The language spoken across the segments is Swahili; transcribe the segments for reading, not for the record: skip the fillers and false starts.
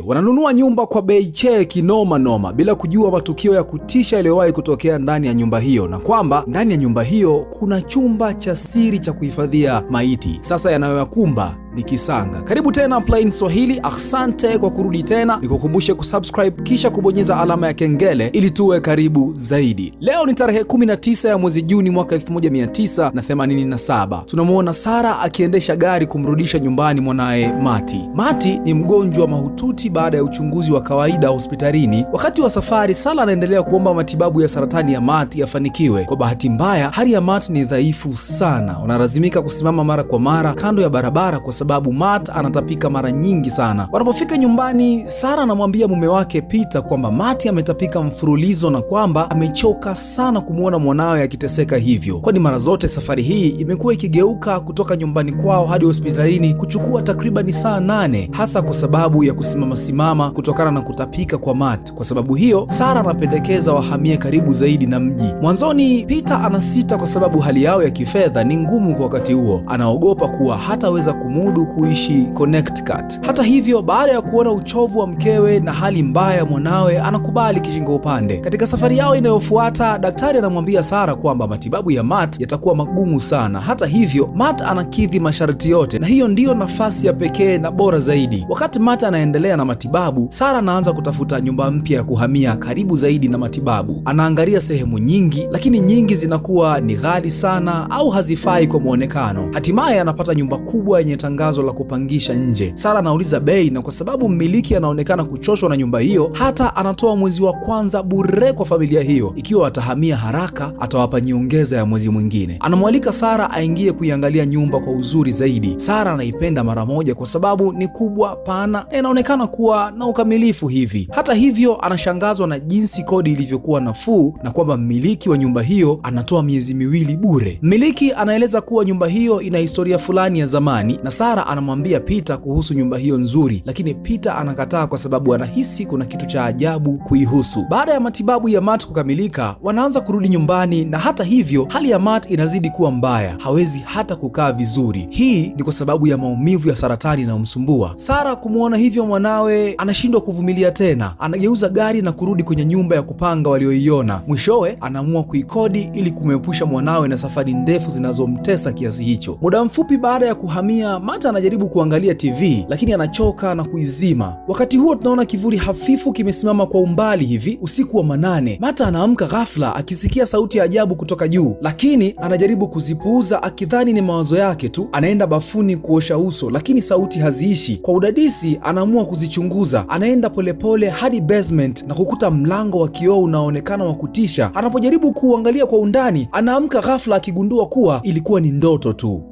Wananunua nyumba kwa bei cheki noma bila kujua matukio ya kutisha yaliyowahi kutokea ndani ya nyumba hiyo, na kwamba ndani ya nyumba hiyo kuna chumba cha siri cha kuhifadhia maiti. Sasa yanayoyakumba ni kisanga. Karibu tena Plain Swahili, asante kwa kurudi tena. Nikukumbushe kusubscribe kisha kubonyeza alama ya kengele ili tuwe karibu zaidi. Leo ni tarehe 19 ya mwezi Juni mwaka 1987. Tunamuona Sara akiendesha gari kumrudisha nyumbani mwanae Mati. Mati ni mgonjwa mahututi baada ya uchunguzi wa kawaida hospitalini. Wakati wa safari, Sara anaendelea kuomba matibabu ya saratani ya Mati yafanikiwe. Kwa bahati mbaya, hali ya Mati ni dhaifu sana. Wanalazimika kusimama mara kwa mara kando ya barabara kwa sababu Matt anatapika mara nyingi sana. Wanapofika nyumbani, Sara anamwambia mume wake Peter kwamba Matt ametapika mfululizo na kwamba amechoka sana kumwona mwanawe akiteseka hivyo, kwani mara zote safari hii imekuwa ikigeuka kutoka nyumbani kwao hadi hospitalini kuchukua takribani saa 8, hasa kwa sababu ya kusimama kutokana na kutapika kwa Matt. Kwa sababu hiyo, Sara anapendekeza wahamie karibu zaidi na mji. Mwanzoni Peter anasita kwa sababu hali yao ya kifedha ni ngumu kwa wakati huo. Anaogopa kuwa hataweza kumudu kuishi Connecticut. Hata hivyo, baada ya kuona uchovu wa mkewe na hali mbaya mwanawe, anakubali kishingo upande. Katika safari yao inayofuata, daktari anamwambia Sara kwamba matibabu ya Matt yatakuwa magumu sana. Hata hivyo, Matt anakidhi masharti yote na hiyo ndiyo nafasi ya pekee na bora zaidi. Wakati Matt anaendelea na matibabu, Sara anaanza kutafuta nyumba mpya ya kuhamia karibu zaidi na matibabu. Anaangalia sehemu nyingi, lakini nyingi zinakuwa ni ghali sana au hazifai kwa muonekano. Hatimaye anapata nyumba kubwa yenye tangazo la kupangisha nje. Sara anauliza bei, na kwa sababu mmiliki anaonekana kuchoshwa na nyumba hiyo, hata anatoa mwezi wa kwanza bure kwa familia hiyo. Ikiwa watahamia haraka, atawapa nyongeza ya mwezi mwingine. Anamwalika Sara aingie kuiangalia nyumba kwa uzuri zaidi. Sara anaipenda mara moja kwa sababu ni kubwa, pana na inaonekana kuwa na ukamilifu hivi. Hata hivyo, anashangazwa na jinsi kodi ilivyokuwa nafuu na kwamba mmiliki wa nyumba hiyo anatoa miezi 2 bure. Mmiliki anaeleza kuwa nyumba hiyo ina historia fulani ya zamani na Sara anamwambia Peter kuhusu nyumba hiyo nzuri, lakini Peter anakataa kwa sababu anahisi kuna kitu cha ajabu kuihusu. Baada ya matibabu ya Matt kukamilika, wanaanza kurudi nyumbani, na hata hivyo hali ya Matt inazidi kuwa mbaya. Hawezi hata kukaa vizuri. Hii ni kwa sababu ya maumivu ya saratani inayomsumbua. Sara kumwona hivyo mwanawe, anashindwa kuvumilia tena. Anageuza gari na kurudi kwenye nyumba ya kupanga walioiona. Mwishowe anaamua kuikodi ili kumepusha mwanawe na safari ndefu zinazomtesa kiasi hicho. Muda mfupi baada ya kuhamia, Matt anajaribu kuangalia TV lakini anachoka na kuizima. Wakati huo tunaona kivuli hafifu kimesimama kwa umbali hivi usiku wa manane. Matt anaamka ghafla akisikia sauti ya ajabu kutoka juu, lakini anajaribu kuzipuuza akidhani ni mawazo yake tu. Anaenda bafuni kuosha uso, lakini sauti haziishi. Kwa udadisi anaamua kuzichunguza. Anaenda polepole hadi basement na kukuta mlango wa kioo unaonekana wa kutisha. Anapojaribu kuangalia kwa undani, anaamka ghafla akigundua kuwa ilikuwa ni ndoto tu.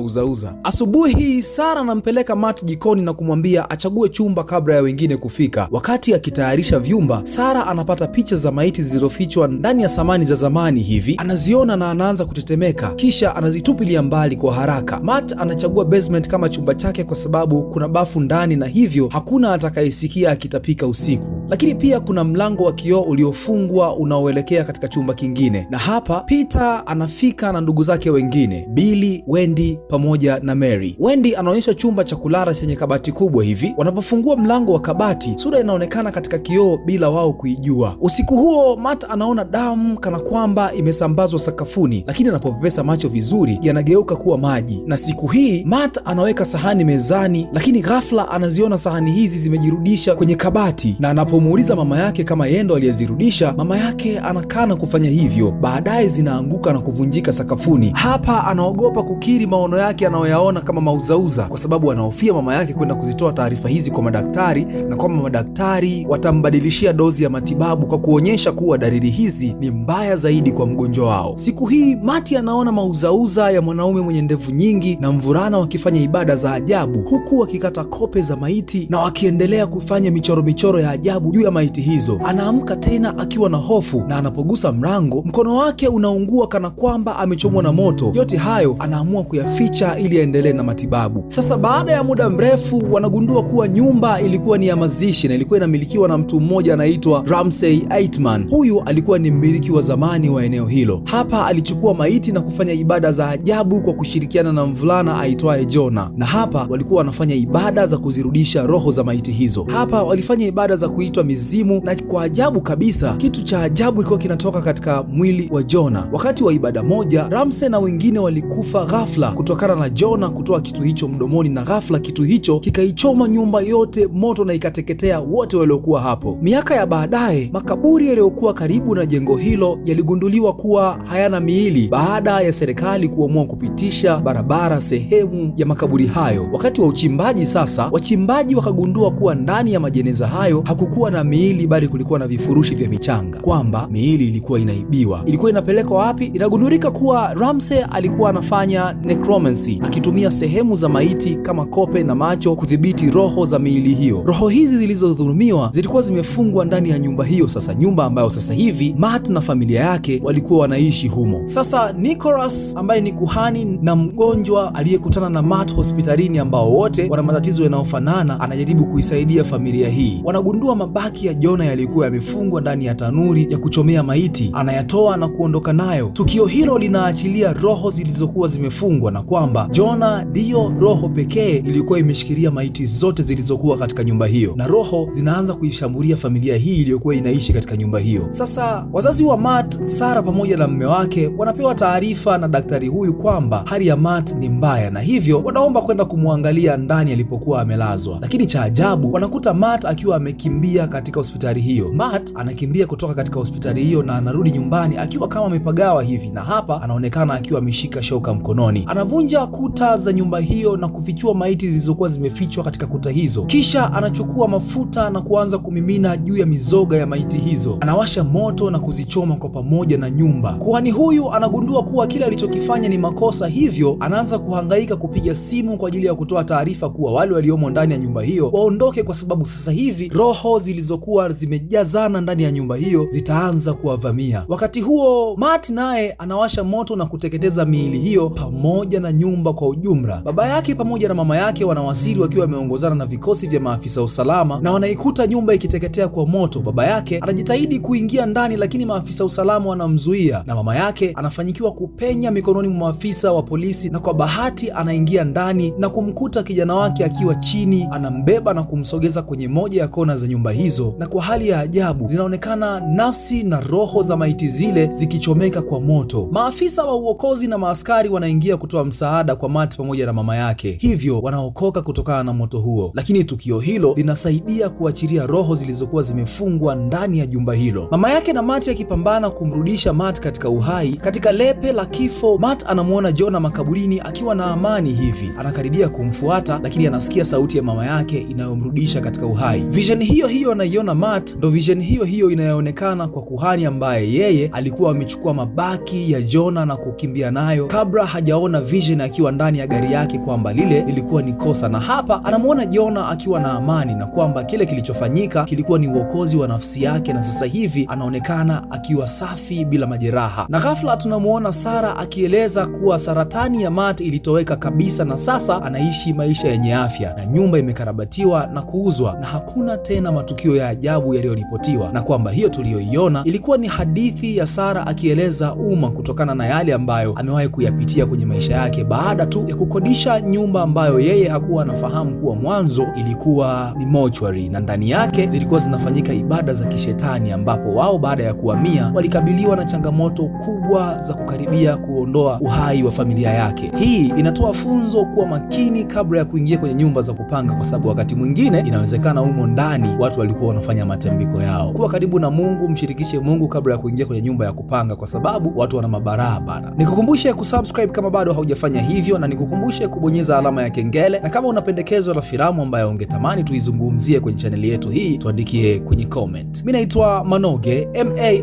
Uzauza. Asubuhi Sara anampeleka Matt jikoni na kumwambia achague chumba kabla ya wengine kufika. Wakati akitayarisha vyumba, Sara anapata picha za maiti zilizofichwa ndani ya samani za zamani hivi. Anaziona na anaanza kutetemeka, kisha anazitupilia mbali kwa haraka. Matt anachagua basement kama chumba chake kwa sababu kuna bafu ndani na hivyo hakuna atakayesikia akitapika usiku. Lakini pia kuna mlango wa kioo uliofungwa unaoelekea katika chumba kingine. Na hapa Peter anafika na ndugu zake wengine, Billy, Wendy pamoja na Mary. Wendy anaonyesha chumba cha kulala chenye kabati kubwa hivi. Wanapofungua mlango wa kabati, sura inaonekana katika kioo bila wao kuijua. Usiku huo Matt anaona damu kana kwamba imesambazwa sakafuni, lakini anapopepesa macho vizuri yanageuka kuwa maji. Na siku hii Matt anaweka sahani mezani, lakini ghafla anaziona sahani hizi zimejirudisha kwenye kabati, na anapomuuliza mama yake kama yeye ndo aliyezirudisha, mama yake anakana kufanya hivyo. Baadaye zinaanguka na kuvunjika sakafuni. Hapa anaogopa kukiri maono yake anayoyaona kama mauzauza, kwa sababu anahofia mama yake kwenda kuzitoa taarifa hizi kwa madaktari na kwamba madaktari watambadilishia dozi ya matibabu kwa kuonyesha kuwa dalili hizi ni mbaya zaidi kwa mgonjwa wao. Siku hii Mati anaona mauzauza ya mwanaume mwenye ndevu nyingi na mvulana wakifanya ibada za ajabu huku wakikata kope za maiti na wakiendelea kufanya michoro ya ajabu juu ya maiti hizo. Anaamka tena akiwa na hofu, na anapogusa mlango mkono wake unaungua kana kwamba amechomwa na moto. Yote hayo anaamua kuyaficha ili aendelee na matibabu. Sasa baada ya muda mrefu wanagundua kuwa nyumba ilikuwa ni ya mazishi na ilikuwa inamilikiwa na mtu mmoja anaitwa Ramsey Aitman. Huyu alikuwa ni mmiliki wa zamani wa eneo hilo. Hapa alichukua maiti na kufanya ibada za ajabu kwa kushirikiana na mvulana aitwaye Jonah. Na hapa walikuwa wanafanya ibada za kuzirudisha roho za maiti hizo. Hapa walifanya ibada za kuitwa mizimu, na kwa ajabu kabisa, kitu cha ajabu kilikuwa kinatoka katika mwili wa Jonah. Wakati wa ibada moja, Ramsey na wengine walikufa ghafla kutokana na Jonah kutoa kitu hicho mdomoni, na ghafla kitu hicho kikaichoma nyumba yote moto na ikateketea wote waliokuwa hapo. Miaka ya baadaye, makaburi yaliyokuwa karibu na jengo hilo yaligunduliwa kuwa hayana miili baada ya serikali kuamua kupitisha barabara sehemu ya makaburi hayo. Wakati wa uchimbaji sasa, wachimbaji wakagundua kuwa ndani ya majeneza hayo hakukuwa na miili, bali kulikuwa na vifurushi vya michanga, kwamba miili ilikuwa inaibiwa. Ilikuwa inapelekwa wapi? Inagundulika kuwa Ramsey alikuwa anafanya necromancy, akitumia sehemu za maiti kama kope na macho kudhibiti roho za miili hiyo. Roho hizi zilizodhulumiwa zilikuwa zimefungwa ndani ya nyumba hiyo, sasa nyumba ambayo sasa hivi Matt na familia yake walikuwa wanaishi humo. Sasa Nicholas ambaye ni kuhani na mgonjwa aliyekutana na Matt hospitalini, ambao wote wana matatizo yanayofanana, anajaribu kuisaidia familia hii. Wanagundua mabaki ya Jonah yalikuwa yamefungwa ndani ya tanuri ya kuchomea maiti, anayatoa na kuondoka nayo. Tukio hilo linaachilia roho zilizokuwa zimefungwa, na kwamba Jonah ndiyo roho pekee iliyokuwa imeshikilia maiti zote zilizokuwa katika nyumba hiyo, na roho zinaanza kuishambulia familia hii iliyokuwa inaishi katika nyumba hiyo. Sasa wazazi wa Matt, Sarah pamoja na mume wake, wanapewa taarifa na daktari huyu kwamba hali ya Matt ni mbaya, na hivyo wanaomba kwenda kumwangalia ndani alipokuwa amelazwa. Lakini cha ajabu, wanakuta Matt akiwa amekimbia katika hospitali hiyo. Matt anakimbia kutoka katika hospitali hiyo na anarudi nyumbani akiwa kama amepagawa hivi, na hapa anaonekana akiwa ameshika shoka mkononi. Anavunja kuta za nyumba hiyo na kufichua maiti zilizokuwa zimefichwa katika kuta hizo. Kisha anachukua mafuta na kuanza kumimina juu ya mizoga ya maiti hizo. Anawasha moto na kuzichoma kwa pamoja na nyumba. Kuhani huyu anagundua kuwa kile alichokifanya ni makosa, hivyo anaanza kuhangaika kupiga simu kwa ajili ya kutoa taarifa kuwa wale waliomo ndani ya nyumba hiyo waondoke, kwa sababu sasa hivi roho zilizokuwa zimejazana ndani ya nyumba hiyo zitaanza kuwavamia. Wakati huo Matt naye anawasha moto na kuteketeza miili hiyo pamoja na nyumba kwa ujumla. Baba yake pamoja na mama yake wanawasili wakiwa wameongozana na vikosi vya maafisa usalama, na wanaikuta nyumba ikiteketea kwa moto. Baba yake anajitahidi kuingia ndani, lakini maafisa usalama wanamzuia, na mama yake anafanyikiwa kupenya mikononi mwa maafisa wa polisi, na kwa bahati anaingia ndani na kumkuta kijana wake akiwa chini. Anambeba na kumsogeza kwenye moja ya kona za nyumba hizo, na kwa hali ya ajabu zinaonekana nafsi na roho za maiti zile zikichomeka kwa moto. Maafisa wa uokozi na maaskari wanaingia kutoa msaada kwa Matt pamoja na mama yake, hivyo wanaokoka kutokana na moto huo. Lakini tukio hilo linasaidia kuachilia roho zilizokuwa zimefungwa ndani ya jumba hilo. Mama yake na Matt akipambana kumrudisha Matt katika uhai. Katika lepe la kifo, Matt anamuona Jonah makaburini akiwa na amani hivi. Anakaribia kumfuata, lakini anasikia sauti ya mama yake inayomrudisha katika uhai. Vision hiyo hiyo anaiona Matt ndo vision hiyo hiyo inayoonekana kwa kuhani, ambaye yeye alikuwa amechukua mabaki ya Jonah na kukimbia nayo kabla hajaona vision akiwa ndani ya gari yake kwamba lile lilikuwa ni kosa. Na hapa anamuona Jonah akiwa na amani na kwamba kile kilichofanyika kilikuwa ni uokozi wa nafsi yake, na sasa hivi anaonekana akiwa safi bila majeraha. Na ghafla tunamuona Sarah akieleza kuwa saratani ya Matt ilitoweka kabisa, na sasa anaishi maisha yenye afya, na nyumba imekarabatiwa na kuuzwa, na hakuna tena matukio ya ajabu yaliyoripotiwa, na kwamba hiyo tuliyoiona ilikuwa ni hadithi ya Sarah akieleza umma kutokana na yale ambayo amewahi kuyapitia kwenye maisha yake baada tu ya kukodisha nyumba ambayo yeye hakuwa anafahamu kuwa mwanzo ilikuwa ni mortuary, na ndani yake zilikuwa zinafanyika ibada za kishetani, ambapo wao baada ya kuhamia walikabiliwa na changamoto kubwa za kukaribia kuondoa uhai wa familia yake. Hii inatoa funzo kuwa makini kabla ya kuingia kwenye nyumba za kupanga, kwa sababu wakati mwingine inawezekana humo ndani watu walikuwa wanafanya matambiko yao. Kuwa karibu na Mungu, mshirikishe Mungu kabla ya kuingia kwenye nyumba ya kupanga, kwa sababu watu wana mabaraa bana. Nikukumbushe kusubscribe kama bado haujafanya hivyo, na nikukumbushe kubonyeza alama ya kengele, na kama una pendekezo la filamu ambayo ungetamani tuizungumzie kwenye chaneli yetu hii, tuandikie kwenye comment. Mimi naitwa Manoge,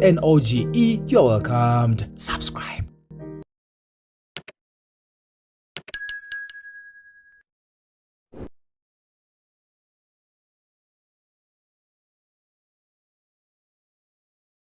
Manoge. You're welcome. Subscribe.